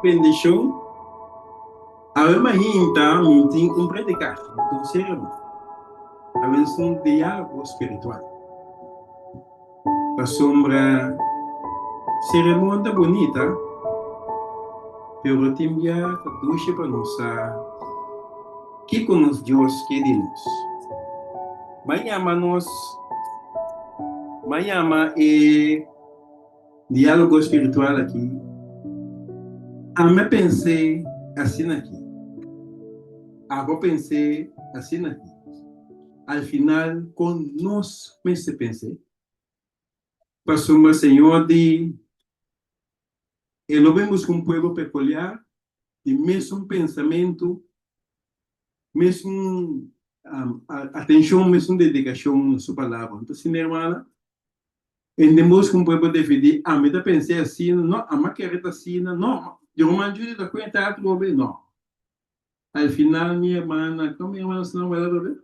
bendición. A ver, imagina, tem um predicar, um sermão. A ver, um diálogo espiritual. A sombra, cerimônia tá bonita, pero tem já tá duche para nós, que com nós Deus que de nós. Mas diálogo espiritual aqui. A me pensei assim aqui. A vou pensei assim aqui. Al final, com nós, me se pensei. Para sombra, Senhor, de lo vemos com um povo peculiar, de mesmo pensamento, mesmo atenção, mesmo dedicação na sua palavra. Então, sim, irmã, entendemos que um povo deve a mim pensei assim, não, a minha querida assim, não, eu não ajudo da conta, não. Al final, minha irmã, como minha irmã, não vai lá,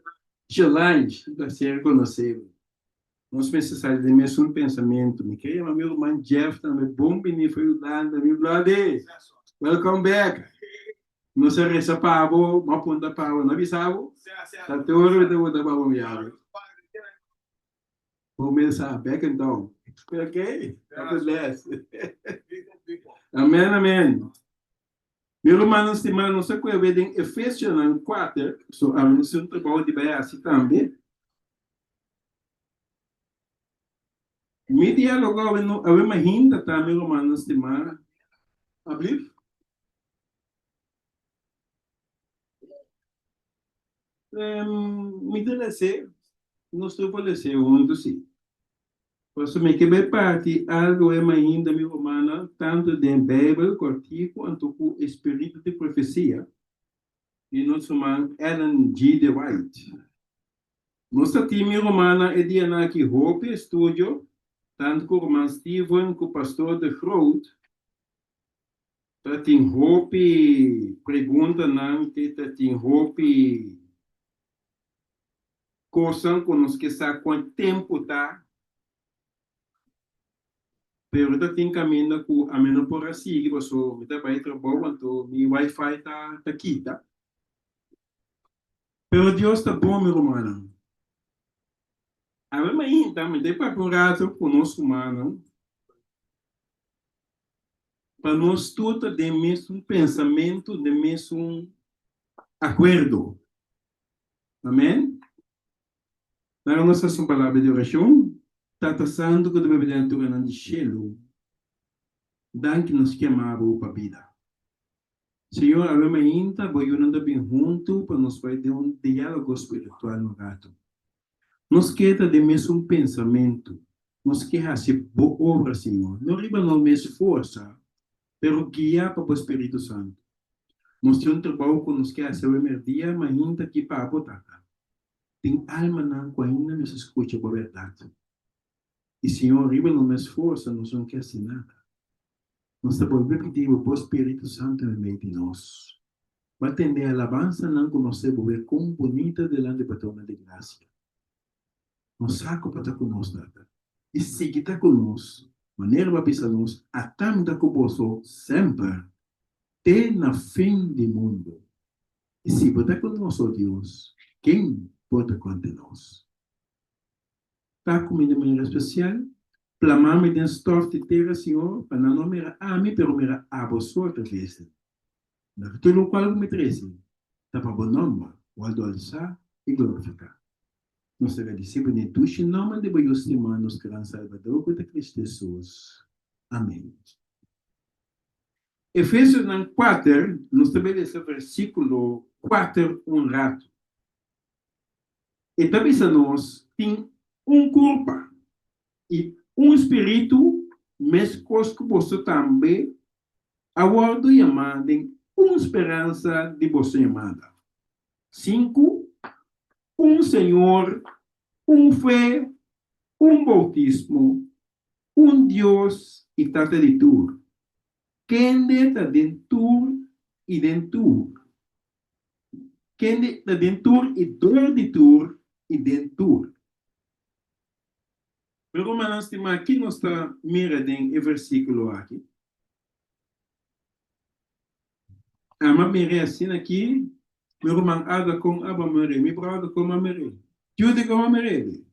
Gelange, da ser conhecido. Nós precisamos de mesmo pensamento. Me queria, meu irmão Jeff, também, bom, bem, foi o Danda, meu brother. Welcome back. Não se reza pavo, uma ponta pavo, não avisava? Tá tudo de outra pavo, minha. Vou começar, back and down. Ok? God bless. Amém, amém. Meu irmão, estimado, não sei qual é em Efésios 4, so, a missão trabalho de Baia, assim também. Me dialogar, a uma rinda, tá, meu irmão, estimado. Abrir? Me interessa, não estou falecendo muito, sim. Posso me que parte algo é ainda meu romana tanto de Bíblia cortico quanto com espírito de profecia e nosso man Ellen G. de White. Nossa time romana é de aqui Hope Studio, tanto com o irmão Steven com o pastor de Freud. Tem Hope pergunta não que tem Hope coisa com nós que sabe quanto tempo tá. Pero tá tem caminho com a menor por assim, que você vai trabalhar quanto mi Wi-Fi tá aqui, tá? Pero Deus está bom, meu irmão. A mesma aí, tá? Me dei para um rato conosco, mano. Para nós tudo de mesmo pensamento, de mesmo acordo. Amém? Na nossa palavra de oração, está passando que deve dentro do cielo. Dan que nos chamava para a vida. Senhor, a mesma ainda, vou unir bem junto para nos fazer diálogo espiritual no gato. Nos queda de mesmo pensamento. Nos queda fazer boa obra, Senhor. Não riba não mesmo força, pero guia para o Espírito Santo. Nós temos um trabalho que nos quer fazer o dia, mas ainda aqui para a botata. Tem alma não que ainda nos escuta a verdade. E, Senhor, riba não mesmo força, nós não quer assim nada. Nós estamos pedindo para o Espírito Santo no meio de nós. Vai atender a alabança não que nós temos ver como bonita delante do patrão de graça. Nos saco para estar conosco, e se está conosco, maneira para pensar nos, atanda conosco sempre, até na fim do mundo. E se está conosco, Deus, quem pode contra nós? Está comigo de maneira especial, clamamos de stof de terra, Senhor, para não me a mim, pero me a você outra vez. Na tudo qual me trece, está para bom nome, o alçar e glorificar. Nós agradecemos em tu nome de Deus, irmãos, que Salvador, por Cristo Jesus. Amém. Efésios 4, nos estabelece o versículo 4, um rato. E também nós tem um corpo e um espírito, mas que você também, a bordo chamado uma esperança de você amada. 5, um Senhor, um fé, um bautismo, um Deus e trata de tudo. Quem está dentro e dentro. Quem está dentro e dor de tur e dentro. Pero nós temos aqui, nós está mirando em versículo aqui. Ama mere assim aqui, meu irmão ada com aba mere, meu brother com a mere. Judy com a mere.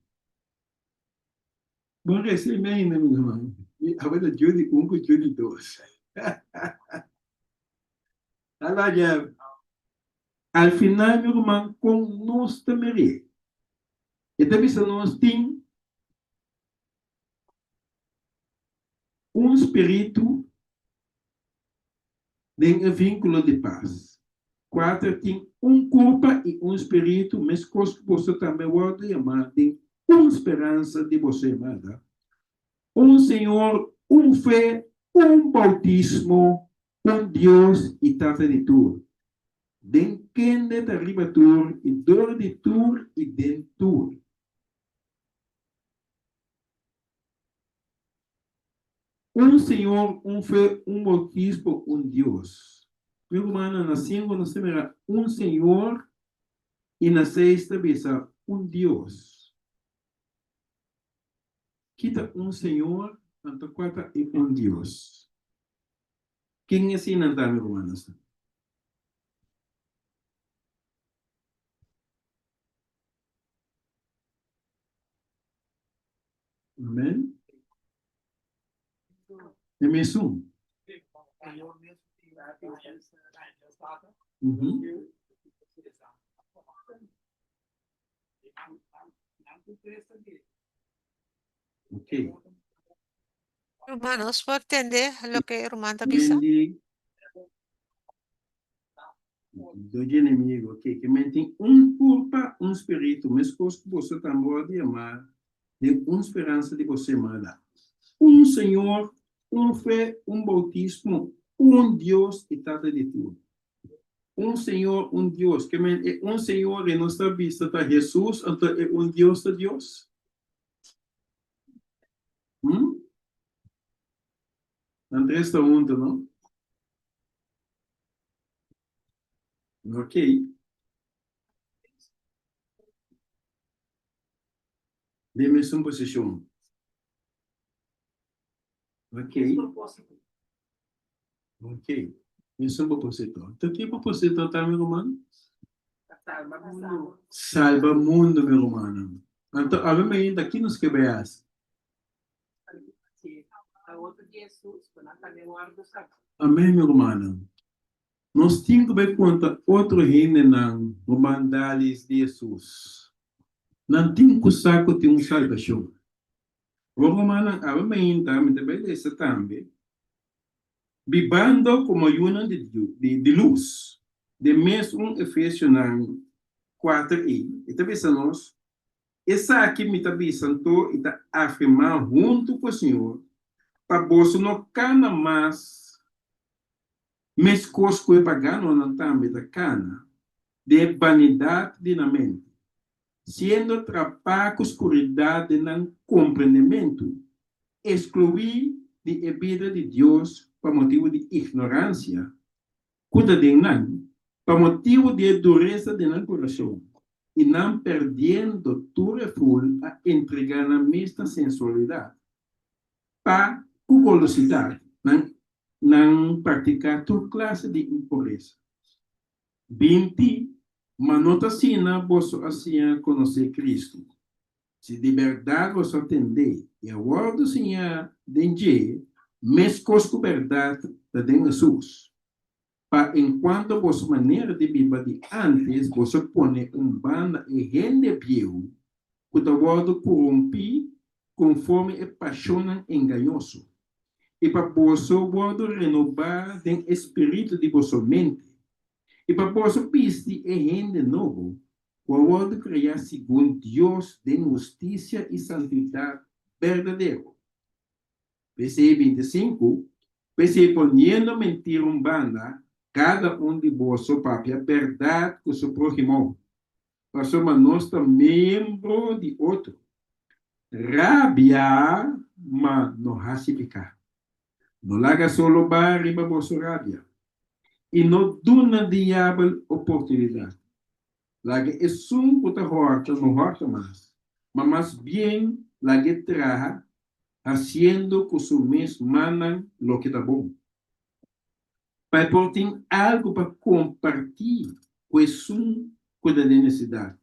Bom, esse é bem, né, meu irmão? Agora Judy com Judy dois. Olha, al final, meu irmão, com nós também. E também se nós temos espírito de vínculo de paz. Quatro, tem culpa e espírito, mas coisa que você também pode chamar de esperança de você, amada. Senhor, fé, bautismo, Deus e trata de tudo. Den kende de arriba tur e dor de tur e den tur. Senhor, fé, bautismo, Deus. Meu irmão, nasceu no semana Senhor e na sexta vez Deus. Quita Senhor, anta quatro e Deus. Quem é assim, não está, meu irmão? Amém? É mesmo? Uhum. Ok. Hermanos, ¿puedo entender lo que hermana dice? Mendi do inimigo, ok? Que mentem culpa, espírito, mas coisa que você também pode amar, de esperança de você mandar. Senhor, fé, bautismo, Deus e trata de tudo. Senhor, Deus, que é Senhor em nossa vista está Jesus, então é Deus de Deus. Andrés está junto, não? Ok. De mesma posição. Ok. Ok. Mesmo propósito. Então, que propósito está, meu irmão? Salva mundo, meu irmão. Então, a mim ainda aqui nos quebras. Amém, meu irmão. Nós temos que ver conta outro reino não, o mandales de Jesus. Não tem que saco de salvação. O romano, a mim ainda, me deve dizer também, vivendo como uma de luz. De mesmo Efésios 4 e talvez nós, essa aqui me está pensando e está afirmando junto com o Senhor, para você não cana mais, mas coisas que pagano não também da cana, de vanidade de na mente, sendo trapaco escuridade não compreendimento, excluir de vida de Deus por motivo de ignorância, cuida de não, por motivo de dureza de não coração, e não perdendo tudo full a entregar na mesma sensualidade, para curiosidade, não praticar toda classe de impureza. 20, manota sina, você assim conhecer Cristo. Se de verdade você atender e a ordem do Senhor de mesmo com verdade de Jesus. Para enquanto você maneira de viver de antes, você põe banda e rende viu, que o ordem corrompe conforme é paixão enganoso. E para você ordem renovar o espírito de vossa mente. E para você piste e rende novo, o ordem criar segundo Deus de justiça e santidade verdadeiro. Versículo 25, você poniendo mentira banda, cada de vós própria verdade com seu próximo. Para somos nós membro de outro. Rabia, mas não racificar. Não larga solo barri para vossa rabia. E não duna diabo oportunidade. Larga é puta horta, não horta mais. Mas mais bem, larga traja, haciendo que su mes manan lo que está bom. Para ter algo para compartilhar com a necessidade.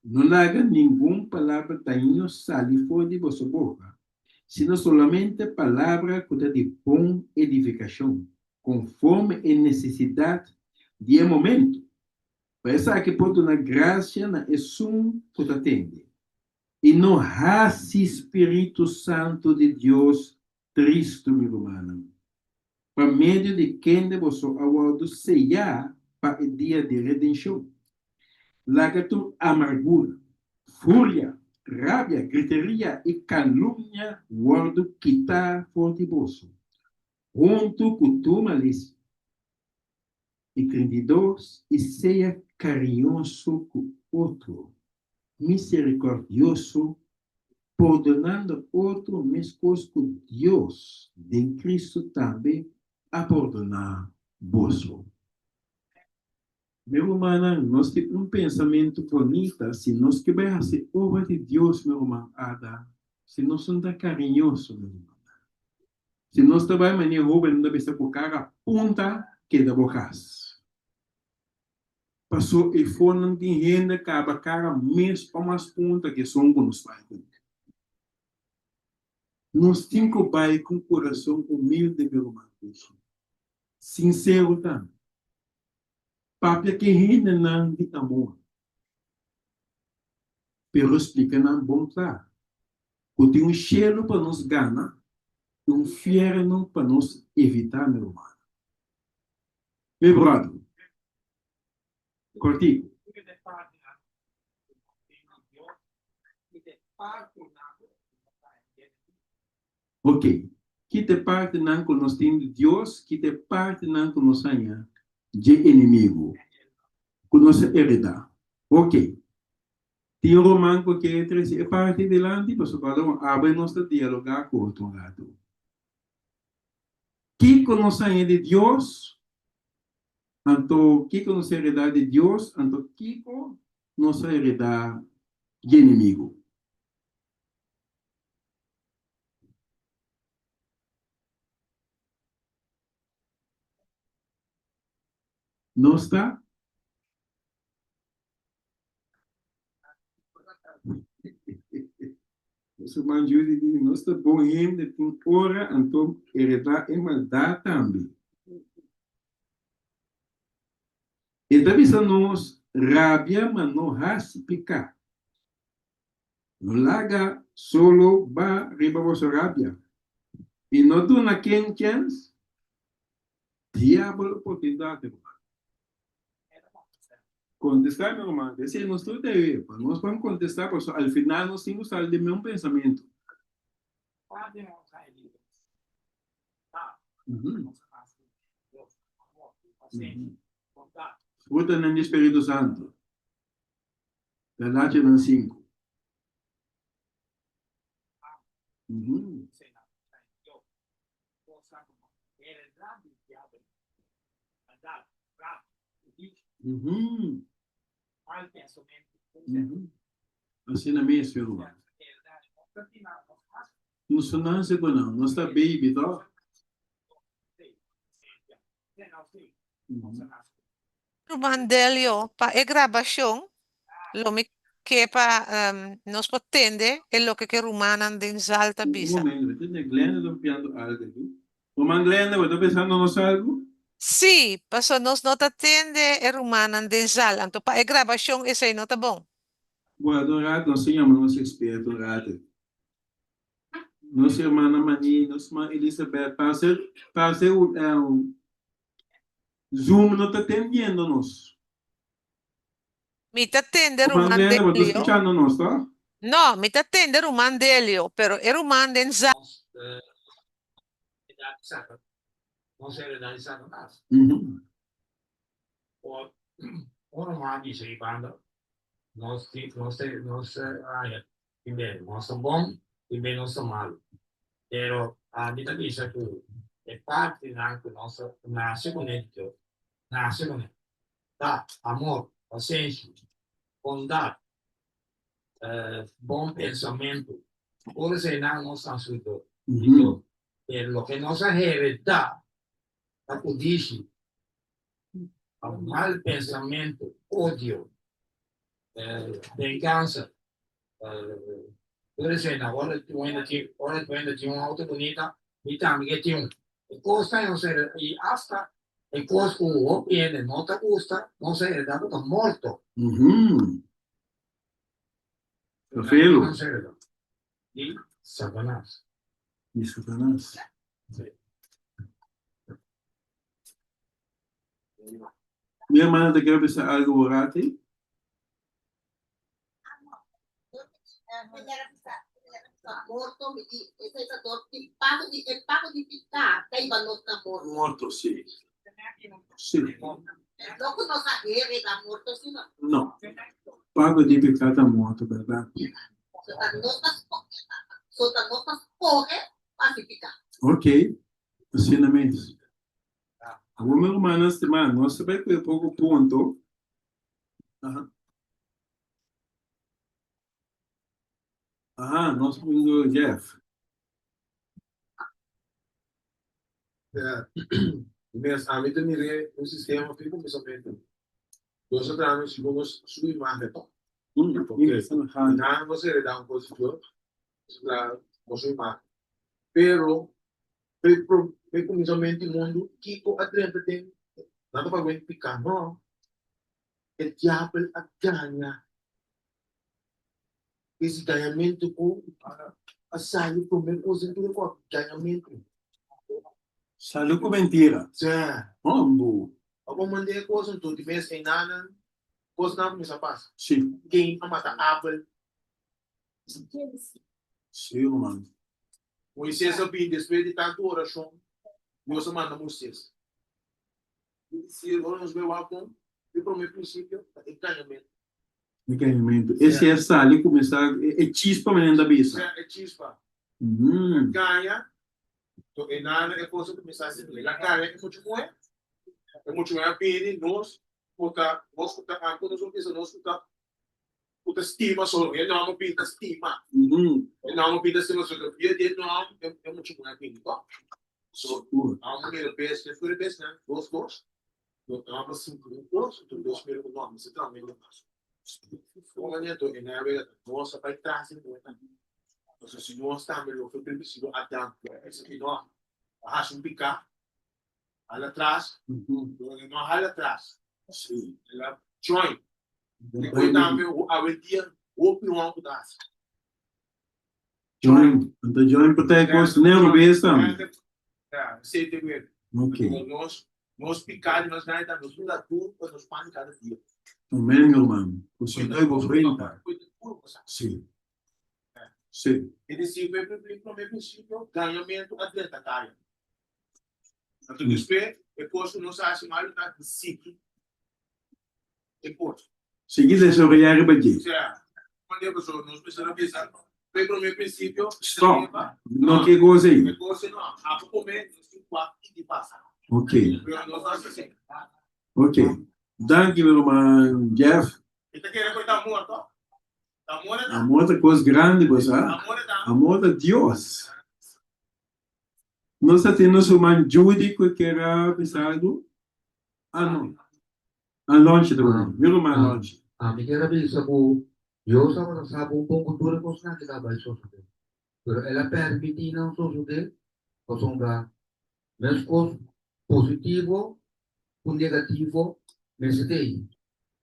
Não haga nenhuma palavra daño salir fora de vossa boca, sino solamente palavra que dá de bom edificação, conforme a necessidade de momento. Para isso que pode na graça na esum que te atende. E não há Espírito Santo de Deus triste, meu irmão. Por meio de quem de vosso aguardo sellar para o dia de redenção. Larga tu amargura, fúria, rabia, griteria e calúnia, guardo quitar fonte vosso. Junto com tu malícia. E credidores, e seja carinhoso com outro, misericordioso, perdonando outro, mesmo que Deus, de Cristo também, a perdonar vosso. Meu irmão, nós temos pensamento bonito, se nós queremos fazer obra de Deus, meu irmão, Ada, se nós somos carinhosos, meu irmão. Se nós trabalhamos em roupa, não deve ser por cara punta que da bocas. Passou e foi não tem renda, acaba cara mesmo para umas punta que são com os pais. Nós temos que vai com coração humilde, meu irmão. Sincero, tá? Papia que renda não de amor. Pero explica não bom, tá? Eu tenho cheiro para nos ganhar, um inferno para nos evitar, meu irmão. Meu brother, contigo. Ok. Que te parte não que nós temos Deus, que te parte não que nós temos de inimigo. Que nós hereda. Ok. Tem um romano que é parte de lá, tipo, só para abrir nosso dialogar com outro lado. Que nós temos de Deus, então, que nós hereda de Deus, então, que nós hereda de inimigo. Não está? Os irmãos dizem que nós estamos bom ainda, tem hora, então, heredar é maldade também. E também nós rabia, mas não raspicar. Não larga solo, va riba vossa rabia. E não tu na quem chance, diabo oportunidade. Contestar, meu irmão, esse é nosso dever. Nós vamos contestar, porque ao final nós temos que sair do mesmo pensamento. Fruta no Espírito Santo. Verdade no 5. Assim na minha esfera. Não sou não, não está baby, tá? Mandelio, pa e grabasyon, lomi que pa nos potende e lo que rumanan din salta bisa. Um momento, você tem Glenda do piano algo aqui. Uma Glenda, eu estou pensando no algo? Sí, paso nos nota tende e rumanan din sal, anto pa e grabasyon e say nota bom. Bueno, rato, nós tínhamos nosso experto, rato. Nossa irmã Mani, nossa irmã Elizabeth, para ser o Zoom não está atendendo-nos. Mi t'attende Uma Glenda, eu estou rumandelio. escutando nós, tá? No, mi t'attende rumandelio, pero e rumanden sal. Non si è realizzato nada. Uno ma dice che quando non si quindi non sto buono, quindi non sto male. Però a vita dice che è parte anche nostra nascimento, da amore, pazienza, bondade, buon pensamento. Ora se non sta scritto, per lo che non sa heredità, a codicia, ao mau pensamento, ódio, vingança. Por exemplo, agora tu ainda tinha uma auto bonita, e também que tinha e costa, não sei, e hasta, e costa o viene, não te gusta, não sei, dá para morto. Perfeito. Não sei, e Satanás. E Satanás. Minha irmã te quer pensar algo orate? Morto, è pago di pittà, dai valore da morto. Morto, sì. Sì. Dopo non sapere da morto, sì, no. No. Pago di peccato morto, verdade? Sotto nota scorre, pacificare. Ok. Assim na mesa. Algumas irmãs, nós sabemos que é pouco ponto. Nós somos o Jeff. Mas a mim também é um sistema que começamento. Nós trabalhamos com sua imagem. Nada você dá posição para sua imagem. Pero começamento mundo que o atleta tem nada para verificar não. O diabo ganha esse ganhamento com a sair do meu conceito com ganhamento. Saiu com mentira. Sim. Vamos. Algum mandei coisa tu tivesse sem nada, coisa não me passa. Sim. Quem a matar Apple. Sim, mano. Moisés sabia depois de tanta oração, Deus manda Moisés. Se agora nos vê o álbum, e para o meu princípio, é ganhamento. Esse é sali começar é chispa menina da bisa. É chispa. Ganha. Então, e nada é coisa começar a se ver. A ganha é muito bom. É muito bom a pena nós botar a quando nós vamos nós botar estima só. Ele não é pinta estima. Ele não é pinta estima só. Ele não é muito bom a pena, tá? So, a primeira vez, que foi a vez, né? Dois. Não é assim, dois primeiros nomes, você também não faz. Como é que na verdade, nossa vai trás então. Então, se nós também foi preciso até esse que nós acha picar ala atrás, não ala atrás. Sim, ela join. Depois também o aventia o pior que dá. Join, então join protege os nervos também. Sei te ver. Ok. Nós picar nós não ainda nos muda tudo para nos pan cada dia. Amém, meu irmão. O Senhor é bom. Sim. Sim. Ele se vê para o meu princípio, ganhamento atleta caia. Então, depois nós achamos mais na psique. Depois. Se quiser sorrir, é bem. Quando a pessoa nos precisa pensar, vem para o meu princípio. Stop. Não que coisa aí. Depois não. A comer, e passa. Ok. Nós achamos assim. Ok. Danke, meu irmão Jeff. Ele quer coisa morto. Amor é coisa grande, você. Amor de Deus. Nós temos uma Judy que era pensado. Não. A longe também. Meu irmão longe. Me queda bisa bu, yo sama sabu pong kultura ko sa kita ba iso sude. Pero ela permite não so sude, ko songa mes cos positivo, un negativo, mesetei.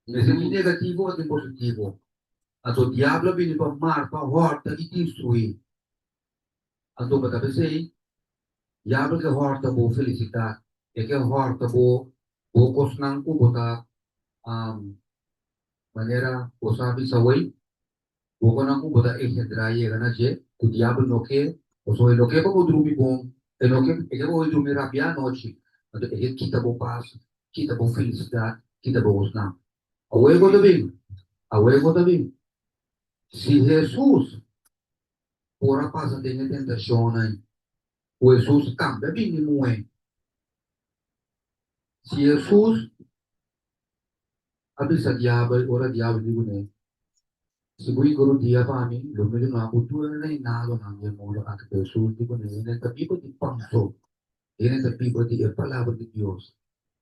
Mesetei negativo e positivo. Ato diablo viene para marpa, horta e destruir. Ato bata pensei, diablo que horta bo felicidade, e que horta bo kosnang ko bota maneira o sabe sawai bukan aku boda draya kana je o diabo no que o so no que bo dormir bom e no que bo dormir rabia noite então kita bo paz kita bo felicidade kita bo osna awego também se Jesus ora passa tem tentação aí o Jesus cambia bem muito se Jesus abisa diabo ora diabo digo né se voi guru dia pami lo meglio na butu na nado na ye molo anche per sul dico ne ne capivo di panzo en esta Biblia de la palabra de Dios.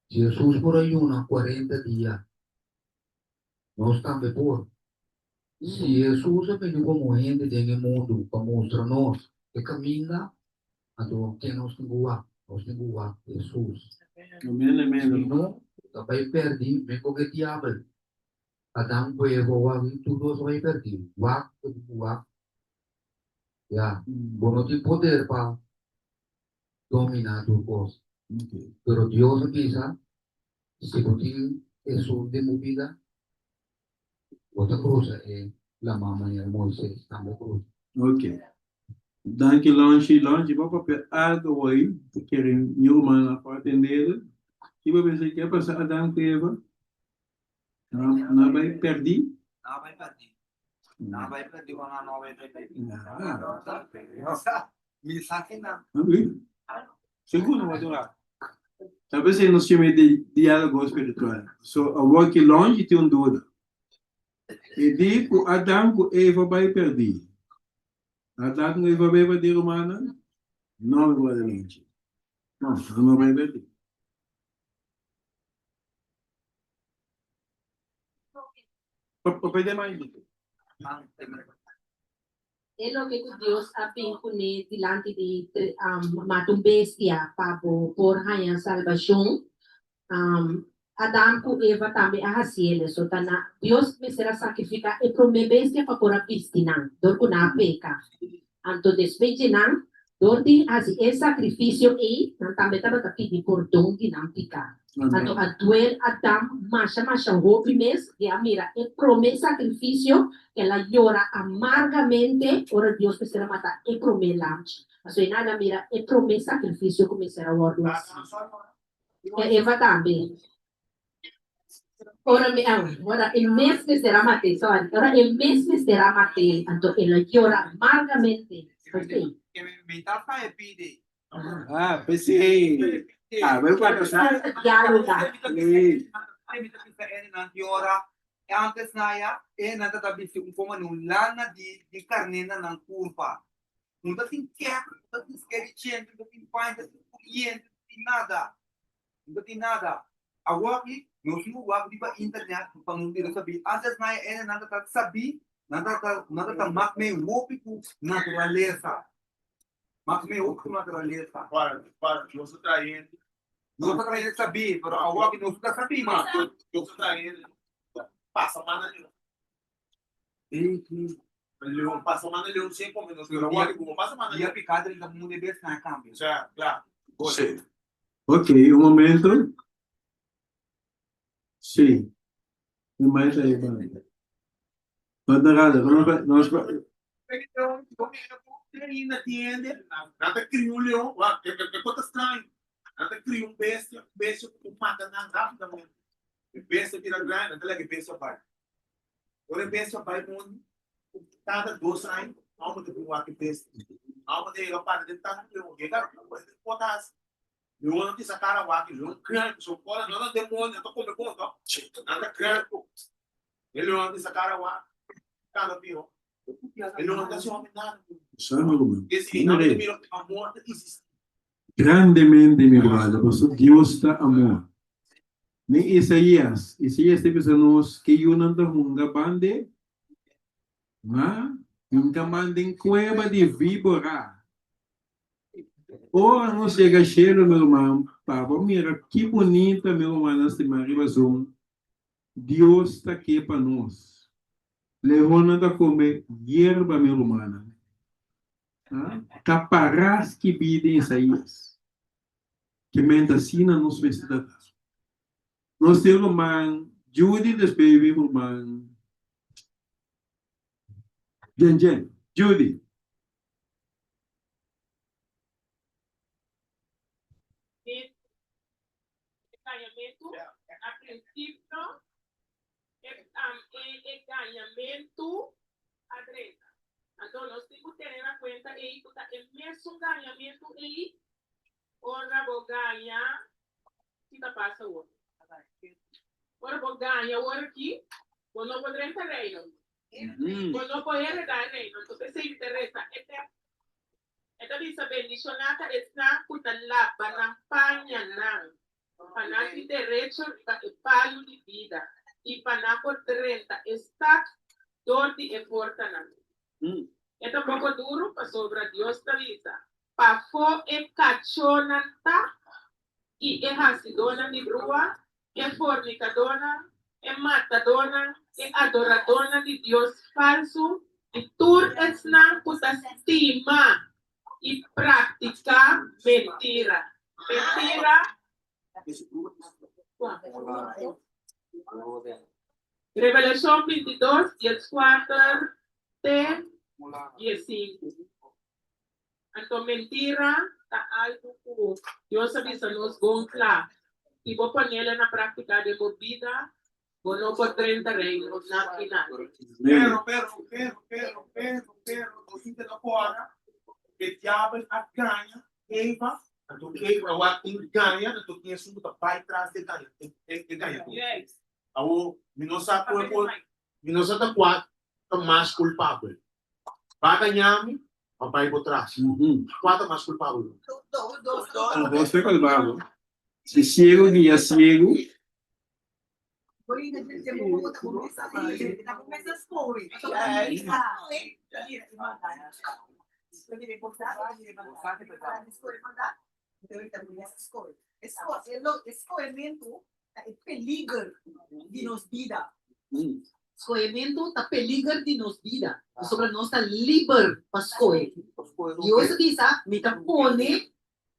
Si Jesús por ayuno 40 días, no está mejor. Si Jesús ha venido como gente en el mundo para mostrarnos que camina a todo que nos tengo a Jesús. Amén, Si amén. no, vai perder, mesmo que diabo. Adão foi evoluído, tudo vai perder. Wak, ya. Vos no tienes poder para dominar tu cosa. Ok. Pero Dios avisa, si vos tienes eso de movida, otra cosa es la mamá de Moisés, estamos cruz. Ok. Dank je, Lange. Lange, vou papel algo aí, que querem humana para atender. E vou pensar que é passar a Adão e Eva. Não vai perder. Não vai perder. Não vai perder quando não vai perder. Me saque não. Amém. Segundo, vou adorar. Talvez você nos chame de diálogo espiritual. So, a walk longe tem dúvida. E digo, Adão e Eva vai perder. Adão e Eva vai perder humana? Não vai longe. Não vai perder. Papai de mais. É lo que Deus apincune delante de matung bestia para por a salvação. Adão com Eva também a haciele. So tana Deus me será sacrificar e prome bestia para por a pistina. Dor com a peca. Anto despedinan. Dor di hasi e sacrifício e não também tava pedi perdão de não picar. Anto a duel Adam masha hopi mes de amira e prome sacrifício que ela llora amargamente ora Dios que será matar e prome lanche. Aso nada mira e prome sacrifício como será wordos. E Eva também. Ora el mes que será mate, ora el mes que será mate, anto ela llora amargamente. Okay. Ah, pensei. Ah, vai passar. Dialoga. Antes na ya, nada tabi si como lana di carne na ng kurpa. Não tem quebra, não tem esquericento, não tem pai, não tem cliente, não tem nada. Não tem nada. Awak nós não wak di ba internet pangundir sabi. Antes na ya, nada tá sabi, nada tá mak me wopi ku naturaleza. Mak me wopi ku naturaleza. Para, nós traindo. Não tá traindo sabi, pero awak não tá sabi, mas Nós traindo. Passa mana leão, passa mana leão sem como nós não passa mana dia picada ele tá muito bem na câmbio. já, claro. Sim. Ok, um momento. Sim. E mais aí, mano. Nada, nós Ainda tiende, nada cria leão, que coisa estranha. Nada cria bestia que mata na rapidamente. Bestia vira grande, até que bestia vai. Agora bestia vai com cada 2 anos, alma de boa que bestia. Alma de ela para de estar no lugar, potas. Eu não te sacar a aqui, não criar, só fora, não demônio, eu tô com conta. Nada criar. Ele não te sacar a cada pior. Ele não te chama nada. Esse não é miro amor existe. Grandemente, meu brother, porque Deus está amor. Nem Isaías tem pessoas que eu não hunga bande, mas nunca mandem cueva de víbora. Ou não chega cheiro, meu irmão, papa, mira que bonita, meu irmão, essa marivação. Deus está aqui para nós. Leona da comer hierba, meu irmão. Caparás que vida Isaías. Que mentacina nos vestidos. Nós temos irmã Judy das baby irmã Jen, Judy. Ganhamento, a princípio, é ganhamento a 30. Então, nós temos que ter em conta que o mesmo ganhamento aí, ora vou ganhar, se está passando outro. Ora vou ganhar ora aqui, vou não poder entrar reino. Vou não poder entrar reino. Então, se interessa, Ito di sa bendicionata es na kutala panampanyan lang. Panati derecho e palo di vida. Y panapo 30 está dorti e porta na. Ito poco duro pa sobra Dios talita. Pa fo e cachonanta y e hasidona ni brua, e fornicadona, e matadona, e adoradona di Dios falso, y tur es na putastima y práctica mentira. Mentira. Revelación 22, 14, 15. Então, mentira tá algo que Deus avisa nos gonfla. Se vou pôr ela na prática de bebida, vou não por 30 reinos na final. Pero, o inte da fora, que diabo a ganha, Eva, então Eva o ating ganha, então quem assunto da pai traz de ganha, ganha. Yes. Ao minosa da quatro, é mais culpável. Para ganhar-me, papai por trás. Quatro mais culpável. Você é culpado. Se cego, guia cego. Escolhimento é peligro de nos vida. Escolhimento tá peligro de nos vida. Sobre nós tá livre para escolher. E hoje diz, me tá pone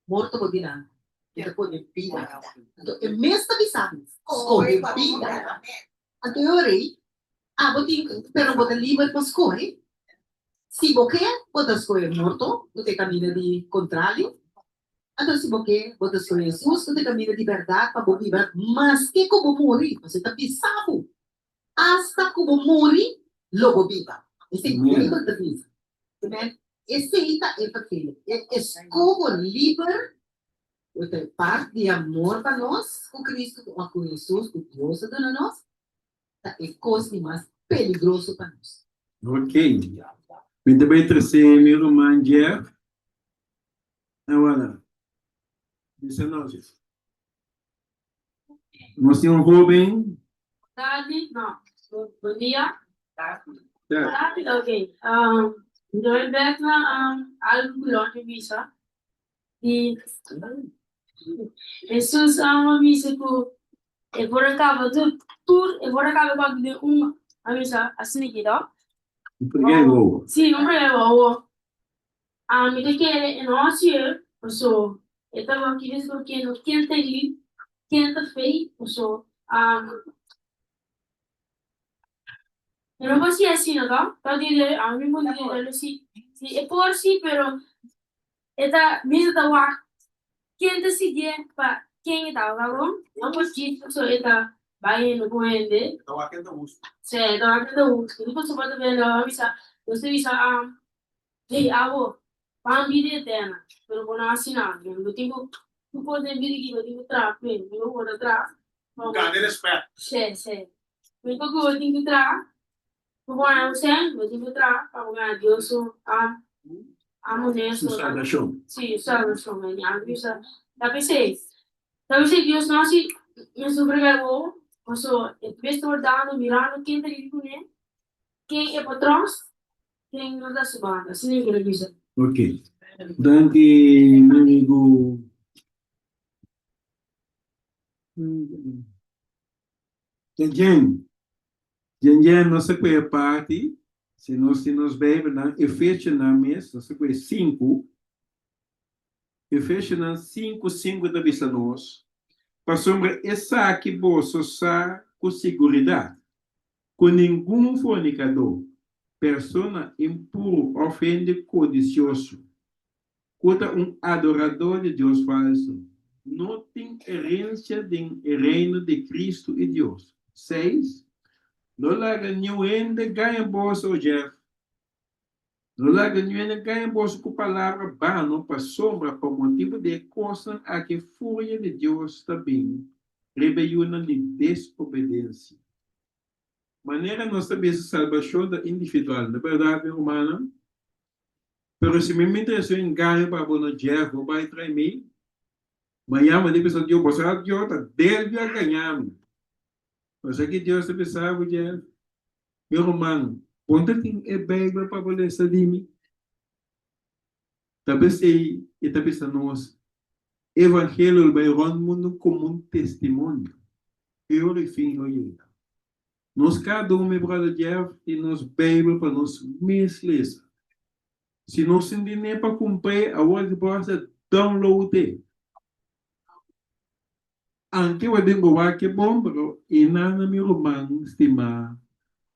morto por dinar. Me tá pone vida. Então, é mesmo bisa escolher vida. Então, eu orei. Pero botar livre para escolher. Se você botar escolher morto, você caminha de contrário. Então, se você botar escolher Jesus, você caminha de verdade para viver. Mas que como morrer, você tá pisado. Hasta como morrer, logo viva. Esse é o que eu digo. Esse é o que é como livre, parte de amor para nós, com Cristo, com Jesus, com Deus, para nós, é coisa mais peligrosa para nós. Ok. Muito bem, terceiro, meu irmão Jeff. Agora, disse nós. Nós temos jovem. Bom dia. Yeah. Okay. Join back na album launch visa. E Jesus visa ko agora acaba do tour, agora acaba com a visa assim aqui, tá? Primeiro. Sim, não é o me te quer nós here, so estava aqui isso que não quenta feio, so Pero pues sí, así, ¿no? Tadi a mí me dice, sí, es por sí, pero esta misma tawa, ¿quién te sigue para quién está hablando? No pues sí, so esta vaya no puede. Tawa quem tá busca. Sí, tawa que te busca. Depois você pode ver na visa, você visa hey, para vida eterna, pero bueno así nada, eu tenho tu pode vir aqui, eu tenho trapo, eu vou atrás. Cadê respeito? Sí. Eu tenho que trapo. Bueno, eu tenho que trabalhar para Deus honesto. Salvação. Sim, salvação, né? Tapi Deus não se me sobrecarregou, mas o pastor dando mirando quem está ali, né? Quem é patrão, quem não dá subanda, assim é que ele diz. Ok. Danke, meu amigo. Gente, não se pode parte, se nós bebemos, Efésios na mesa, não se pode 5. Efésios 5 da vista nós, para sombra essa aqui bolso sa com segurança, com nenhum fornicador, persona impuro, ofende codicioso, contra adorador de Deus falso, não tem herência do reino de Cristo e Deus. 6. Não larga nenhum ganha bolso, Jeff. Não larga nenhum ganha bolso com palavra vana para sombra, por motivo de coisa a que fúria de Deus também rebelião de desobediência. Maneira nós sabemos salvação da individual, na verdade, humana, Pero se me interessa em ganho para o Jeff, vai trair mim. Amanhã, de pessoa que eu posso falar, eu tá deve a ganhar. Mas aqui Deus te pensava, Jeff. Meu irmão, ponta tem é Bíblia para poder saber mim. Talvez e talvez nós evangelho vai rond mundo como um testemunho. Eu refiro aí. Nós cada meu brother Jeff, e nos Bíblia para nós mesmos. Se nós não tem nem para cumprir, a hora de possa download. Anche o dengo wa que bom, pero e nada meu irmão, estima,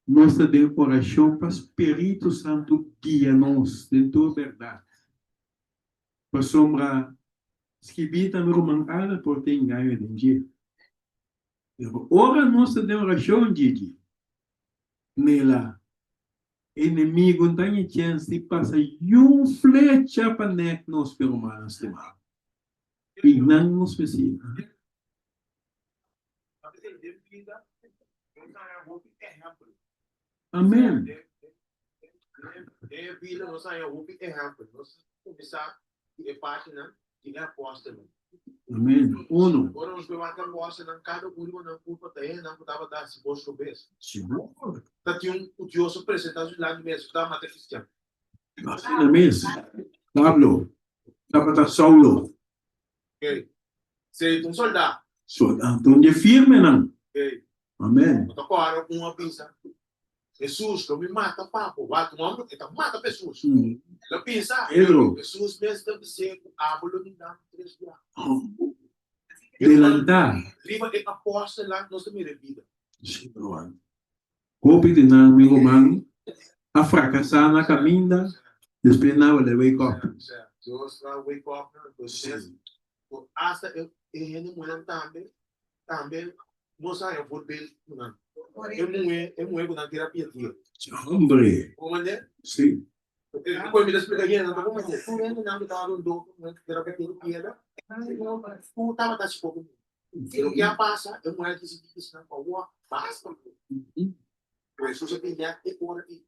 nossa de oração para o Espírito Santo guia-nos dentro da verdade. Para sombra, esquibita meu irmão, ala por ter enganho de dia. Ora nossa de oração, Gigi, nela, inimigo não tem chance de passar flecha para neck nos irmãos, estima. E não nos precisa. Amém. É vida, nós aí o que é rápido. Nós começar a página de apóstolo. Amém. Uno. Agora nós vamos marcar apóstolo, cada um não culpa tem, não dava dar se posto bem. Seguro. Tá tinha o Deus apresentado lá no mês, tá mata cristiano. Assim na mesa. Pablo. Estava Saulo. Ok. Se um soldado. Soldado. Então, firme, não. Ok. Amém. Então, agora, uma pizza. Jesus, que me mata, papo. Vai tomar uma, então mata pessoas. Ela pensa, Pedro. Jesus mesmo deve ser o ábulo de dar 3 graus. Delantar. Lima é apóstolo lá, nós também é vida. Hope de não, meu irmão, a fracassar na caminha, depois não vai wake up. Deus vai wake up, vocês. Hasta eu não também, nós aí eu vou ver, não. É muito na terapia dia. Hombre. Como é? Sim. Depois me explica aí, não como é? Tu não estava no doutor, terapia, tu estava tá se pouco. O que passa, eu não é que se diz não para o basta. Por isso você tem que ter hora aqui.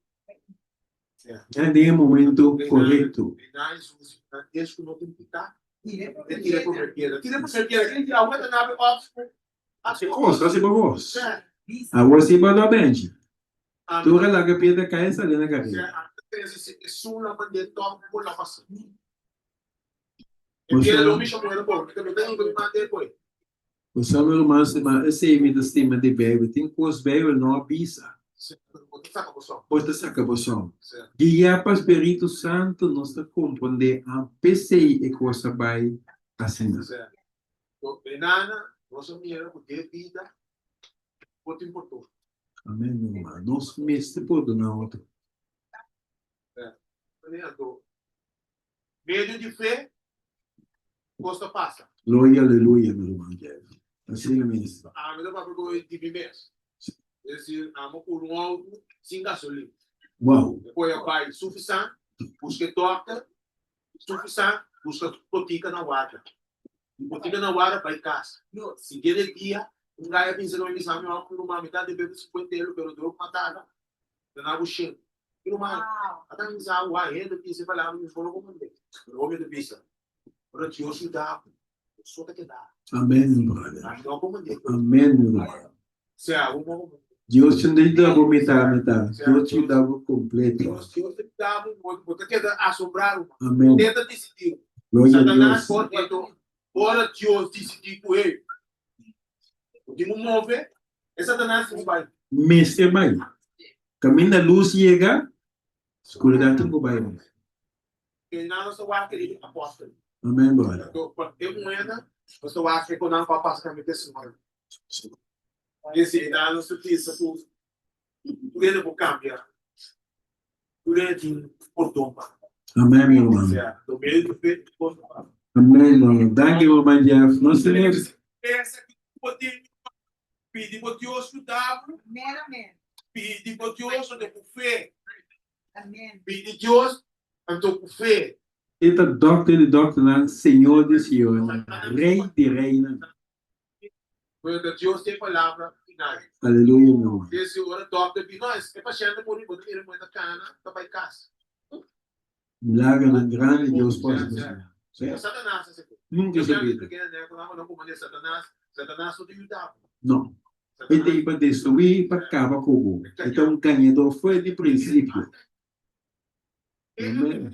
É de momento correto. Isso que não tem que estar. Tira por perder. Tira por perder. Quem tira uma da nave óbvio. Assim para vós. A você vai dar bem. Tu vai lá que pedra cai essa ali na carreira. Sulla mandando por la passa. E pia lo mi chamou era bom, porque eu tenho que mandar depois. O seu irmão se chama esse me destima de bebe, tem coisas bebe não avisa. Pode sacar poção. Guia para o Espírito Santo nos compreender a PC e coisa vai assim. Então, benana, nossa mulher porque vida muito importante. Amém, meu irmão. Nós mestre por na outra. Medo de fé, gosta passa. Glória, aleluia, meu irmão. Assim mesmo. A melhor para o de viver. Esse amo por alto sem gasolina. Uau. Depois a pai suficiente, busca toca, suficiente, busca botica na guarda. Botica na guarda vai casa. Se quer dia, gaia pensa no exame ao por uma metade de bebê 50 euros pelo drogo matada. Na buchinha. Pero man, até me sabe o ainda que se falava nos falou como é. O homem de vista. Para que eu ajudar, só que dá. Amém, meu brother. Não como é. Amém, meu irmão. Se há um Deus te dá a metade. Deus te dá o completo. Deus te dá muito, porque quer assombrar. Amém. Tenta decidir. Glória a Satanás Deus. pode então, ora Deus decidir com ele. O que não move, é Satanás que vai. Mestre vai. Caminho da luz chega, escuridão não vai. Porque não só vai querer apóstolo. Amém, brother. Então, eu moeda, eu só acho que não vai passar caminho desse mundo. Esse não se precisa tudo. Tudo é por cambiar. Tudo é de por tomar. Amém, meu irmão. Do meio do peito, por tomar. Amém, irmão. Danke, irmão Jeff. Nós temos. Essa que poder pedir para Deus ajudar. Amém. Pedir para Deus onde por fé. Amém. Pedir Deus onde por fé. Eita, doctor de doctor, Senhor de Senhor, Rei de Reina. Porque Deus tem palavra final. Aleluia, meu irmão. Esse hora doctor de nós, é para chegar por ir, botar ele moeda cana, tá para casa. Milagre ng grande Deus pode fazer. Certo? Satanás, esse povo. Nunca Eu quero sabia. que né, quando não comandei Satanás, Satanás não tem diabo. Não. Ele tem para destruir, para acabar com o mundo. Então, o ganhador foi de princípio. Amém.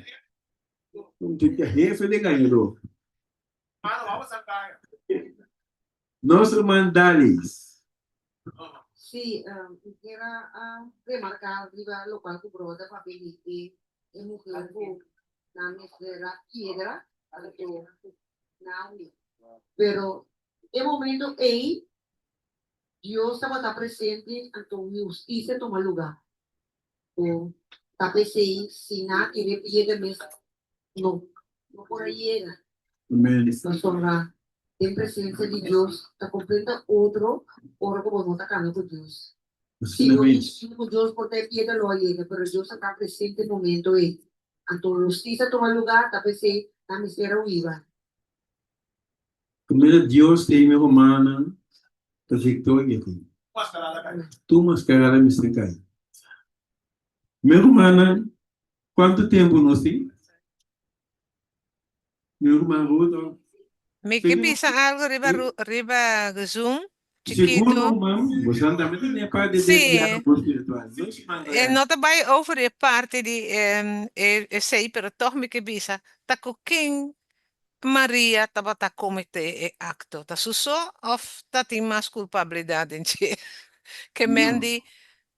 Não tem que refer de ganhador. Mano, vamos sacar. Nós mandales. Sí, quisiera remarcar arriba lo cual tu brother papi que es mujer que la misera piedra para que nadie. Pero en momento ahí Dios estaba tan presente ante justicia toma lugar. O tapecei si nada que ve piedra mesmo. No, no por ahí era. Amém. La sombra en presencia de Dios está completa otro ora como no está caminando con Dios. Si no hicimos Dios por te piedra lo llega, pero Dios está presente en el momento ahí. Ante justicia toma lugar, tapecei la miseria viva. Primeiro, Deus tem minha romana, a vitória aqui. Mascarada, cara. Tu mascarada me está caindo. Minha romana, quanto tempo nós temos? Minha irmã Ruda. Me Sim. que bisa algo riba Zoom, Segundo, chiquito. mam, você também tem parte de Sim. diálogo espiritual. Não te vai over de parte de sei, pero toch me que bisa. Ta quem Maria tava ta comete acto. Ta suso of ta tem mais culpabilidade em ti. Que Mandy,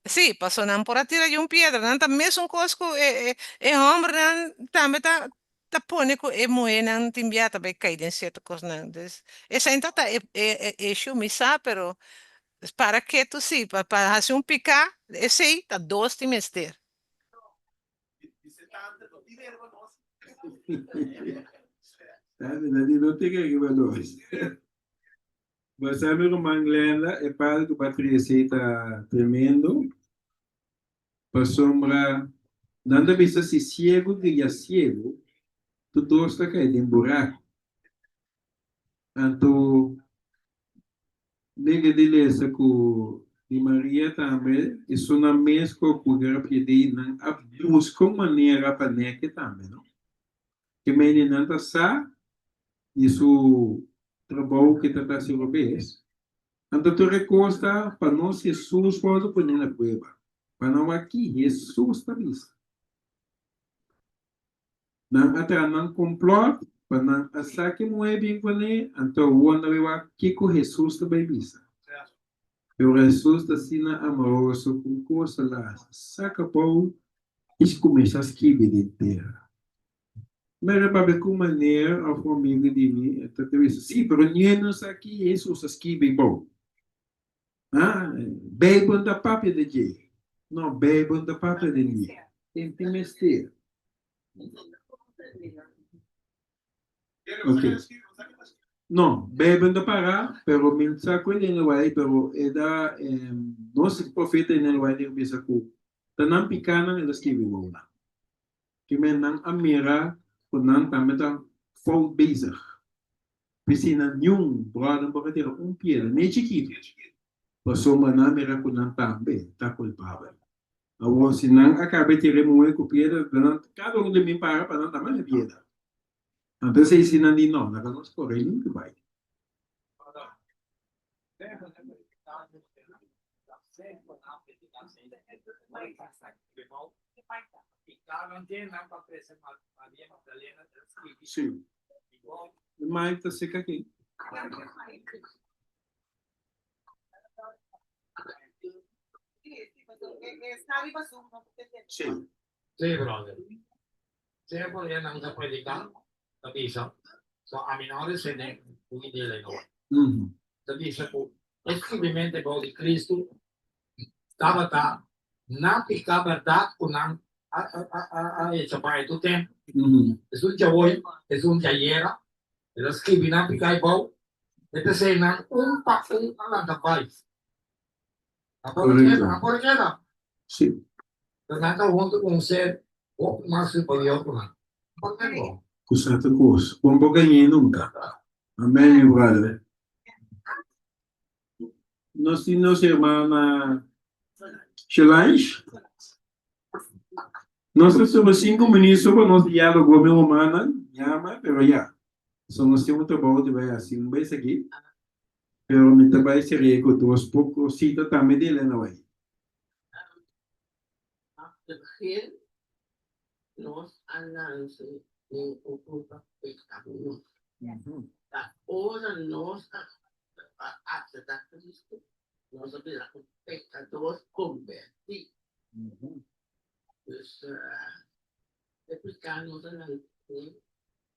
sim, passou não por tirar de piedra, não tá mesmo cosco homem não também tá põe com moe não tem biata bem cair em certa coisa não. Essa então tá misa, pero para que tu sim, para fazer picar, esse aí tá dois trimestres. Sabe, não tem que ver nós. Mas a minha irmã Glenda é para que a Patrícia está tremendo. Para sombra, nada vez se cego que já cego, tu tosta cai de buraco. Então, nega de essa com de Maria também, isso na mesma coisa que não busca maneira para neque também, não? Que menina tá sa, isso trabalho que tá sendo bem. Então, tu recosta para nós Jesus pode pôr na cueva. Para não aqui, Jesus está visto. Não até não complot, para não achar que não é bem com ele, então o ano vai que com Jesus também visto. Eu Jesus está sendo amoroso com coisa lá, saca pão, e começa a escrever de terra. Mas para ver como maneira a família de mim, então eu disse, sim, mas ninguém aqui Jesus escreve bom. Ah, bebam da papa de Jay. Não, bebam da papa de mim. Tem que mester. Ok. Não, bebam da pará, pero me saco ele não vai, pero é da nosso profeta não vai nem me saco. Tanam picana eles que vivem lá. Que me não amira, quando também tá full bezig. Piscina nenhum, brother, para ter pie, nem chiquito. Passou uma na mira quando também tá culpável. Agora se não acaba de remover com piedra, cada um de mim para não também é piedra. Então se ensina de não, não nos corre nunca vai. Sim. Mas tá seca aqui. Sim. Sì, brother. Se poi non da predicare, capisci? So, a minore se ne puoi dire no. Capisci? E scrivimento poi di Cristo stava da non piccava da con a sapere tutto tempo. E sul già voi, e sul già iera, e la scrivi non piccai poi, e te sei un passo all'altra parte. Ancora c'era? Sì. Ternyata untuk mengusir masuk bagi orang. Cusata cosa, un po' che nunca. Amen, mio brother. Nossa irmã Shelange, Nós somos 5 minutos para nós diálogo, meu humana, llama, pero ya. Só nós temos trabalho de ver assim, um beijo aqui. Pero me trabalho seria com duas poucos cita também dele, não é? De begin, nós analiseren in oproepen pecado. Dat oren nós até da Cristo, nós abrimos pecadores convertidos. Dus pecados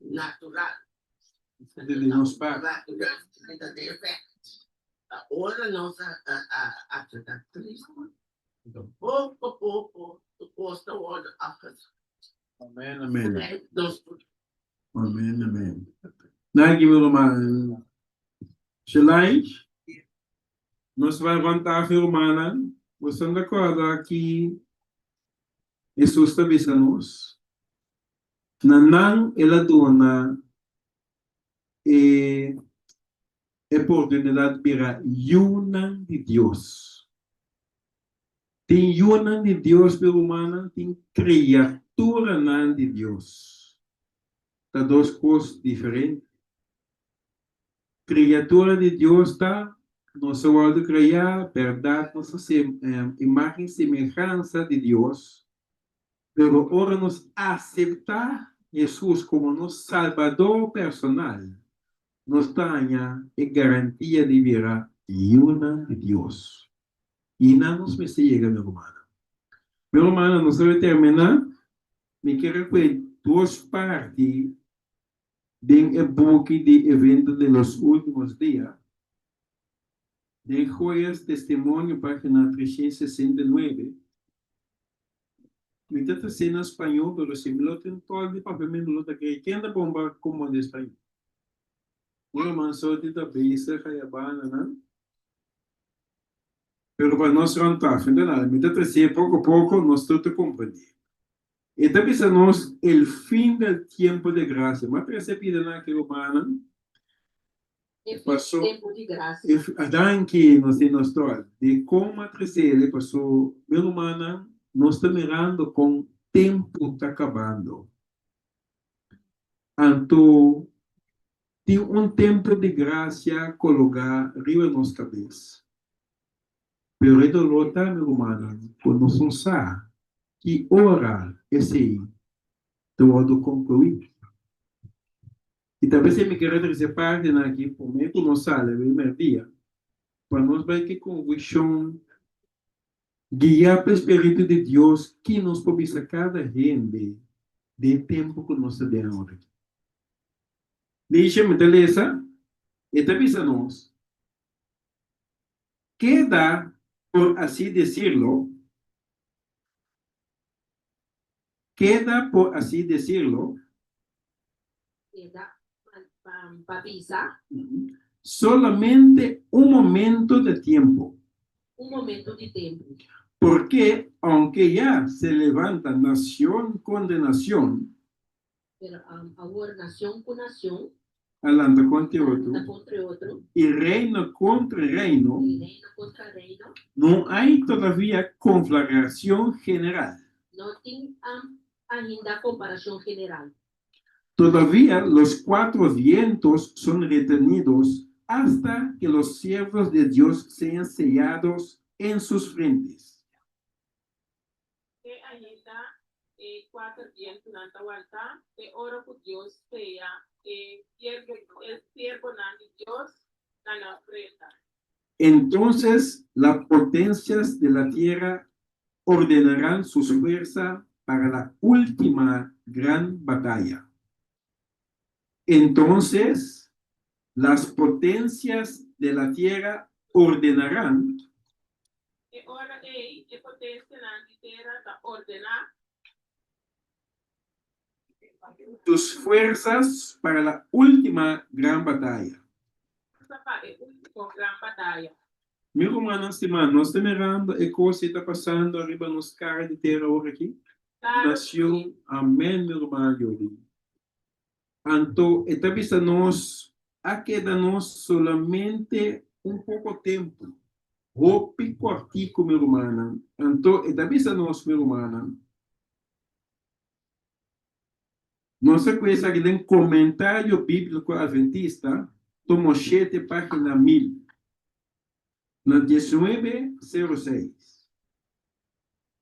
natural. De nos pais. Natural, dat is effect. Oren nós até da Cristo. Pouco, de kosten worden afgezet. Amen, amen. Dus Amen, amen. Dank je wel, man. Shalai, nós vamos levantar a irmã. Você não acorda que Jesus está avisando-nos. Nanang ela dona oportunidade para una de Deus. Tem una de Deus pela humana, tem criatura de Deus. Tá duas coisas diferentes. Criatura de Deus está, nós vamos criar, verdade, nossa imagem e semelhança de Deus. Pero agora nos aceitar Jesus como nosso Salvador personal, nos tenha a garantia de virar una de Deus. E não nos me chega, meu irmão. Meu irmão, nós vamos terminar. Me quero que duas partes do book de evento de los últimos días. De Joias Testemunho, página 369. Me está sendo em espanhol, mas se me lo tem todo de papel, me lo está que quem da bomba como de espanhol. Meu irmão, só de da beisa, caiabana, né? Pero para nós não está, me está trazendo pouco a pouco, nós estamos compreendendo. E também nós o fim do tempo de graça. Mas para ser pedido naquele humano, passou tempo de graça. Adão que nós temos história de como a ele passou, meu humano, nós estamos mirando com o tempo está acabando. Então, tem tempo de graça colocar arriba da nossa cabeça. Pero é doloroso, meu humano, quando nós não sabemos que ora esse todo concluir. E talvez se me queira trazer parte aqui, por meio que não sale, o primeiro dia, para nós vai que convicção guiar para o Espírito de Deus que nos pode sacar da gente de tempo que nós temos aqui. Deixa-me te ler e talvez a nós queda, por assim decirlo, Papisa, solamente un momento de tiempo. un momento de tiempo. Porque aunque ya se levanta nación con nación, Pero ahora nación con nación, alanta contra contra otro, otro, y reino contra reino, y reino contra reino, no hay todavía conflagración general. no tiene ainda comparación general. Todavía los 4 vientos son retenidos hasta que los siervos de Dios sean sellados en sus frentes. Que ainda 4 vientos nanta vuelta, que ora por Dios sea el siervo de Dios na nossa frente. Entonces las potencias de la tierra ordenarán sus fuerzas para la última gran batalla. Entonces, las potencias de la tierra ordenarán E ora ei, e potência na terra da ordenar tus fuerzas para la última gran batalla. para a última grande batalha. Meu irmão, semana, nós estamos mirando a coisa que está passando arriba nos caras de terra hoje aqui. Nação, amém, meu irmão, Yuri. Então, está vista nós, a queda nós solamente pouco tempo. Roupa cortico, meu irmão. Então, está vista nós, meu irmão, No se puede sacar en comentario bíblico adventista, tomo 7 página 1000. Na 1906.